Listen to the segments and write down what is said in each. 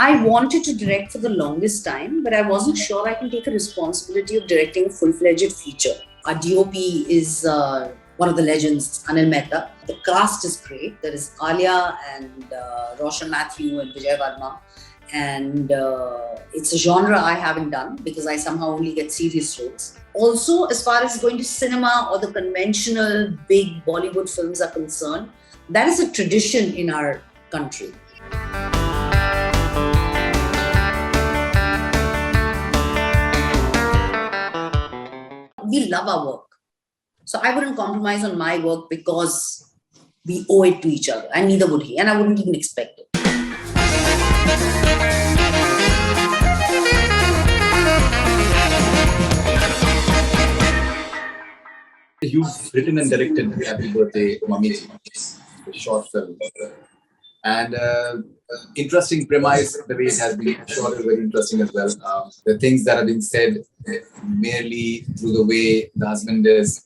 I wanted to direct for the longest time, but I wasn't sure I can take a responsibility of directing a full-fledged feature. Our DOP is one of the legends, Anil Mehta. The cast is great. There is Alia and Roshan Matthew and Vijay Varma. And it's a genre I haven't done because I somehow only get serious roles. Also, as far as going to cinema or the conventional big Bollywood films are concerned, that is a tradition in our country. We love our work. So I wouldn't compromise on my work because we owe it to each other, and neither would he, and I wouldn't even expect it. You've written and directed Happy Birthday, Mummy, a short film. And interesting premise, the way it has been shot is very interesting as well. The things that have been said merely through the way the husband is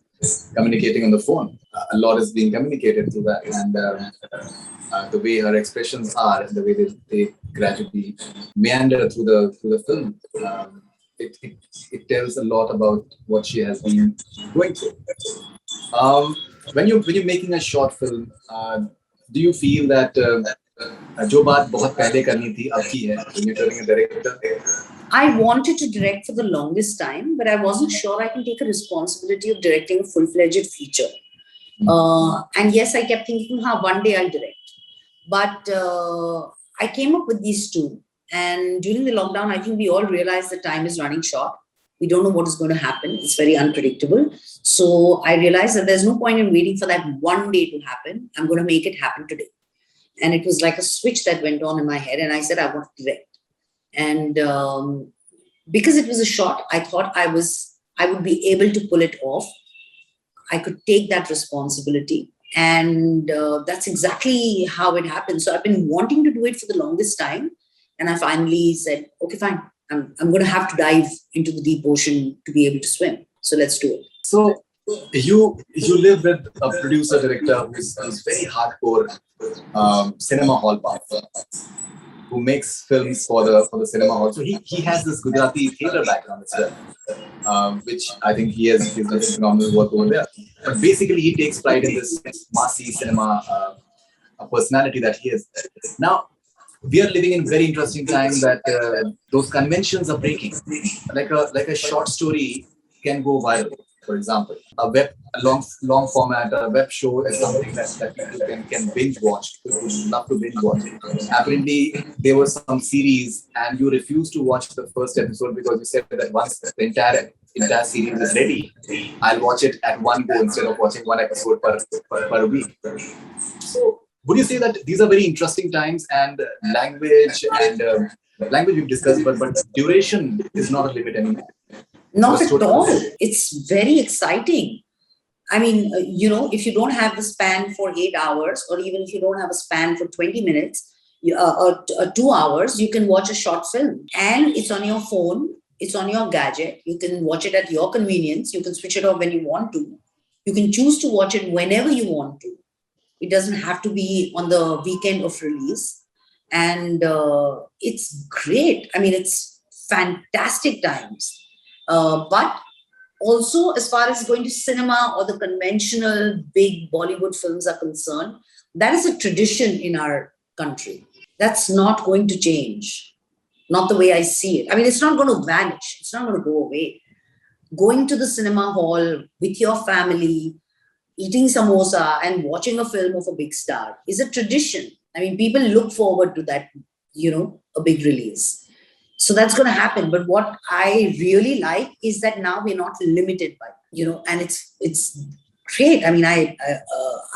communicating on the phone. A lot is being communicated through that. And the way her expressions are, and the way they gradually meander through the film. It tells a lot about what she has been going through. When you're making a short film, do you feel that जो बात बहुत पहले करनी थी अब की है when you're turning a director? I wanted to direct for the longest time, but I wasn't sure I can take a responsibility of directing a full-fledged feature. And yes, I kept thinking, one day I'll direct. But I came up with these two. And during the lockdown, I think we all realized the time is running short. We don't know what is going to happen. It's very unpredictable. So I realized that there's no point in waiting for that one day to happen. I'm going to make it happen today. And it was like a switch that went on in my head. And I said, I want to direct. And because it was a short, I thought I would be able to pull it off. I could take that responsibility. And that's exactly how it happened. So I've been wanting to do it for the longest time. And I finally said, okay, fine. I'm going to have to dive into the deep ocean to be able to swim. So let's do it. So you live with a producer director who's very hardcore cinema hall buff, who makes films for the cinema hall. So he has this Gujarati theatre background as well, which I think he has done phenomenal work over there. But basically, he takes pride in this massy cinema personality that he is. Now, we are living in very interesting time that those conventions are breaking. Like a short story can go viral. For example, a long format, a web show is something that people can binge watch. People would love to binge watch. Apparently, there was some series and you refused to watch the first episode because you said that once the entire series is ready, I'll watch it at one go instead of watching one episode per week. So, would you say that these are very interesting times and language we've discussed, but duration is not a limit anymore? Not at all. It's very exciting. I mean, if you don't have the span for 8 hours, or even if you don't have a span for 20 minutes or 2 hours, you can watch a short film. And it's on your phone. It's on your gadget. You can watch it at your convenience. You can switch it off when you want to. You can choose to watch it whenever you want to. It doesn't have to be on the weekend of release. And it's great. I mean, it's fantastic times. But also, as far as going to cinema or the conventional big Bollywood films are concerned, that is a tradition in our country. That's not going to change. Not the way I see it. I mean, it's not going to vanish. It's not going to go away. Going to the cinema hall with your family, eating samosa and watching a film of a big star is a tradition. I mean, people look forward to that, a big release. So that's going to happen. But what I really like is that now we're not limited by, and it's great. I mean, I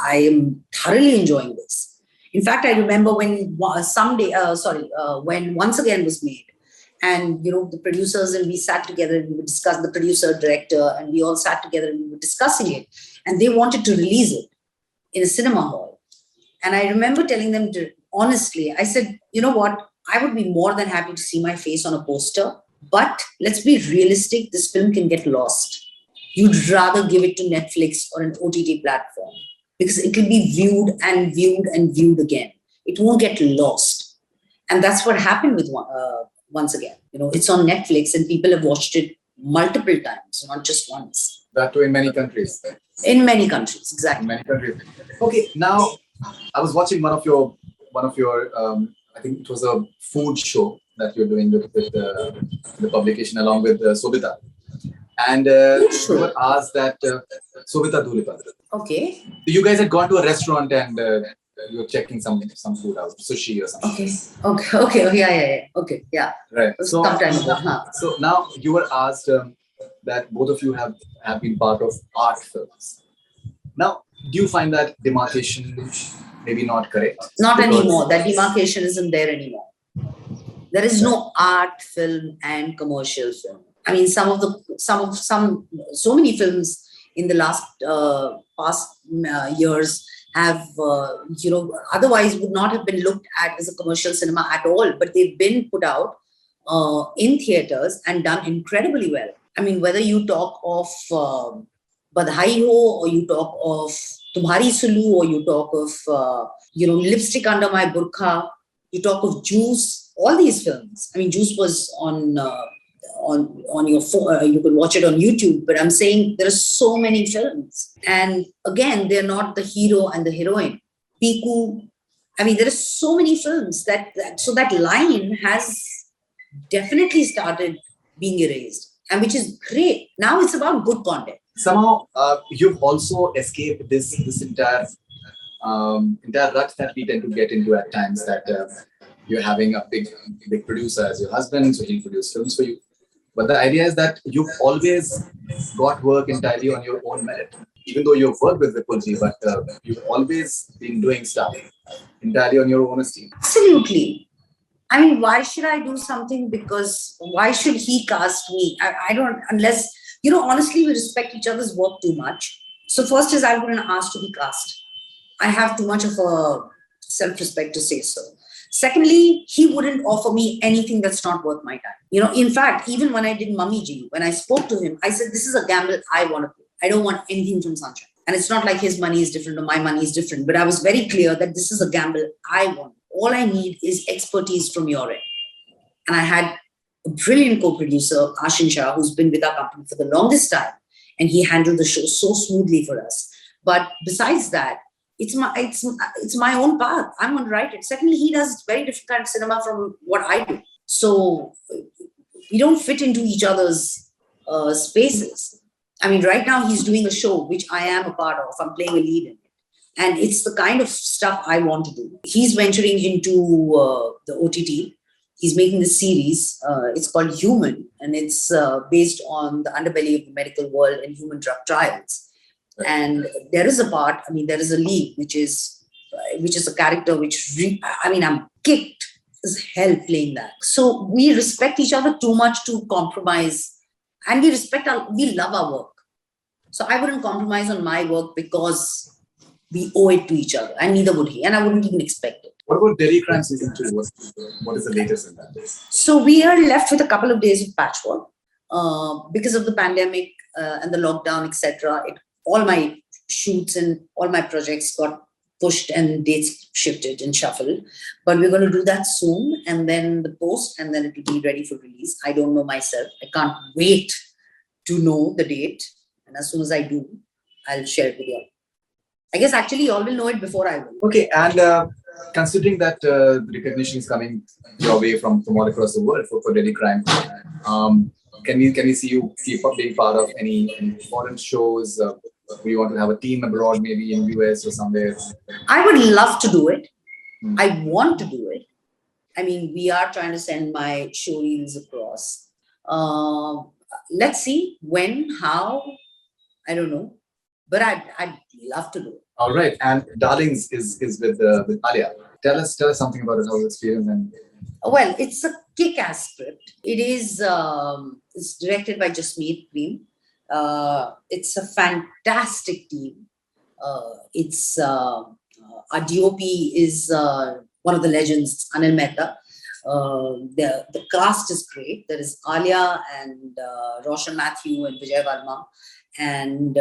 am thoroughly enjoying this. In fact, I remember when when Once Again was made, and, the producers and we sat together and we would discuss, the producer, director, and we all sat together and we were discussing it. And they wanted to release it in a cinema hall. And I remember telling them honestly, I said, you know what? I would be more than happy to see my face on a poster, but let's be realistic. This film can get lost. You'd rather give it to Netflix or an OTT platform because it will be viewed and viewed and viewed again. It won't get lost. And that's what happened with Once Again. It's on Netflix and people have watched it multiple times, not just once. That too in many countries. In many countries, exactly. In many countries. Okay, now I was watching one of your I think it was a food show that you're doing with the publication along with Sobita. And you were asked that Sobita Dhulipa. Okay. You guys had gone to a restaurant and you were checking some food out, sushi or something. Okay. Oh, yeah. Okay, yeah. Right. So, Huh? So now you were asked that both of you have been part of art films. Now, do you find that demarcation maybe not correct? Not anymore. That demarcation isn't there anymore. There is no art film and commercial film. I mean, so many films in the past years have, otherwise would not have been looked at as a commercial cinema at all, but they've been put out in theaters and done incredibly well. I mean, whether you talk of Badhai Ho, or you talk of Tumhari Sulu, or you talk of, Lipstick Under My Burqa, you talk of Juice, all these films. I mean, Juice was on your phone, you could watch it on YouTube, but I'm saying there are so many films. And again, they're not the hero and the heroine. Piku, I mean, there are so many films so that line has definitely started being erased, and which is great. Now it's about good content. Somehow, you've also escaped this entire rut that we tend to get into at times, that you're having a big producer as your husband, so he'll produce films for you. But the idea is that you've always got work entirely on your own merit. Even though you've worked with Vipulji, but you've always been doing stuff entirely on your own esteem. Absolutely. I mean, why should I do something? Because why should he cast me? I don't, unless, honestly, we respect each other's work too much. So first is I wouldn't ask to be cast. I have too much of a self-respect to say so. Secondly, he wouldn't offer me anything that's not worth my time. In fact, even when I did Mummy Ji, when I spoke to him, I said, this is a gamble I want to play. I don't want anything from Sunshine. And it's not like his money is different or my money is different, but I was very clear that this is a gamble I want. All I need is expertise from your end. And I had a brilliant co-producer, Ashin Shah, who's been with our company for the longest time. And he handled the show so smoothly for us. But besides that, it's my own path. I'm going to write it. Secondly, he does very different kind of cinema from what I do. So we don't fit into each other's spaces. I mean, right now he's doing a show which I am a part of. I'm playing a lead in it. And it's the kind of stuff I want to do. He's venturing into the OTT. He's making this series. It's called Human, and it's based on the underbelly of the medical world and human drug trials. And there is a part, there is a lead, which is a character I'm kicked as hell playing that. So we respect each other too much to compromise, and we love our work. So I wouldn't compromise on my work because we owe it to each other, and neither would he, and I wouldn't even expect it. What about Delhi Crime Season 2? What is the latest in that? So we are left with a couple of days of patchwork because of the pandemic and the lockdown, etc. All my shoots and all my projects got pushed and dates shifted and shuffled. But we're going to do that soon, and then the post, and then it will be ready for release. I don't know myself. I can't wait to know the date. And as soon as I do, I'll share it with you all. I guess actually you all will know it before I will. Okay, and considering that the recognition is coming your way from all across the world for Delhi Crime, can we see you keep up being part of any foreign shows? Do you want to have a team abroad, maybe in US or somewhere? I would love to do it. I want to do it. We are trying to send my show reels across. Let's see when, how, I don't know. But I'd love to do it. All right. And Darlings is with Alia. Tell us something about it, how the experience. Well, it's a kick-ass script. It is it's directed by Jasmeet Prem. It's a fantastic team. Our DOP is one of the legends, Anil Mehta. The cast is great. There is Alia and Roshan Matthew and Vijay Varma. And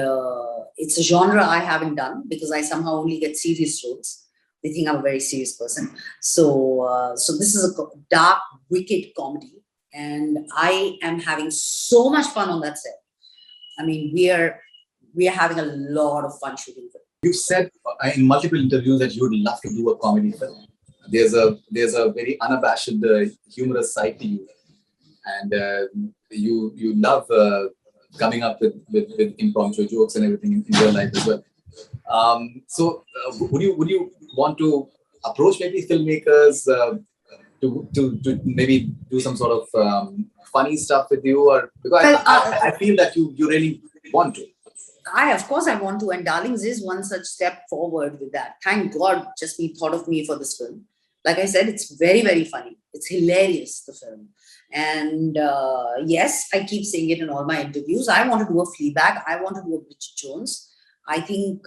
it's a genre I haven't done because I somehow only get serious roles. They think I'm a very serious person. So this is a dark, wicked comedy, and I am having so much fun on that set. I mean, we are having a lot of fun shooting it. You've said in multiple interviews that you would love to do a comedy film. There's a very unabashed humorous side to you, and you love coming up with impromptu jokes and everything in real life as well. Would you want to approach maybe filmmakers to maybe do some sort of funny stuff with you, or because Well, I feel that you really want to. Of course, I want to, and Darlings is one such step forward with that. Thank God, just me thought of me for this film. Like I said, it's very, very funny. It's hilarious, the film. And yes, I keep saying it in all my interviews. I want to do a Fleabag. I want to do a Bridget Jones. I think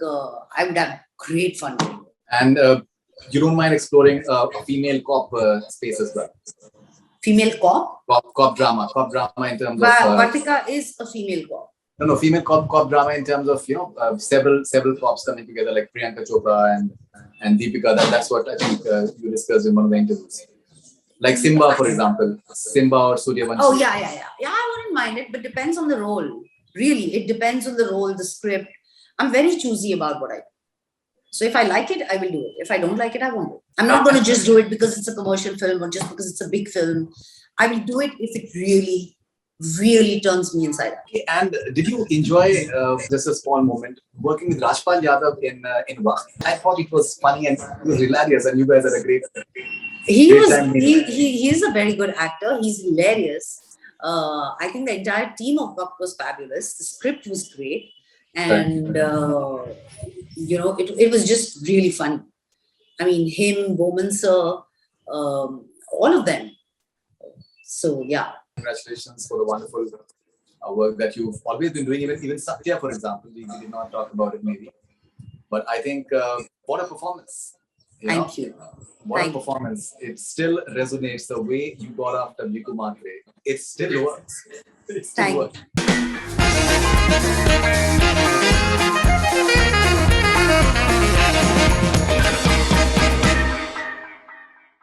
I would have great fun doing it. And you don't mind exploring a female cop space as well. Female cop? Cop drama in terms of. Vatika is a female cop. No, female cop drama in terms of several cops coming together like Priyanka Chopra and Deepika. That's what I think you discussed in one of the interviews. Like Simba, for example, Simba or Suryavanshi. Oh yeah. I wouldn't mind it, but depends on the role. Really, it depends on the role, the script. I'm very choosy about what I do. So if I like it, I will do it. If I don't like it, I won't do it. I'm not going to just do it because it's a commercial film or just because it's a big film. I will do it if it really, really turns me inside out. Okay, and did you enjoy just a small moment working with Rajpal Yadav in Vaqt? I thought it was funny and it was hilarious, and you guys had a great. He is a very good actor. He's hilarious. I think the entire team of Vaqt was fabulous. The script was great, and it was just really fun. I mean, him, Bowman sir, all of them. So yeah. Congratulations for the wonderful work that you've always been doing. Even Satya, for example, we did not talk about it maybe, but I think what a performance! Thank you. What a performance! It still resonates the way you got after Viku Matre. It still works. It still works.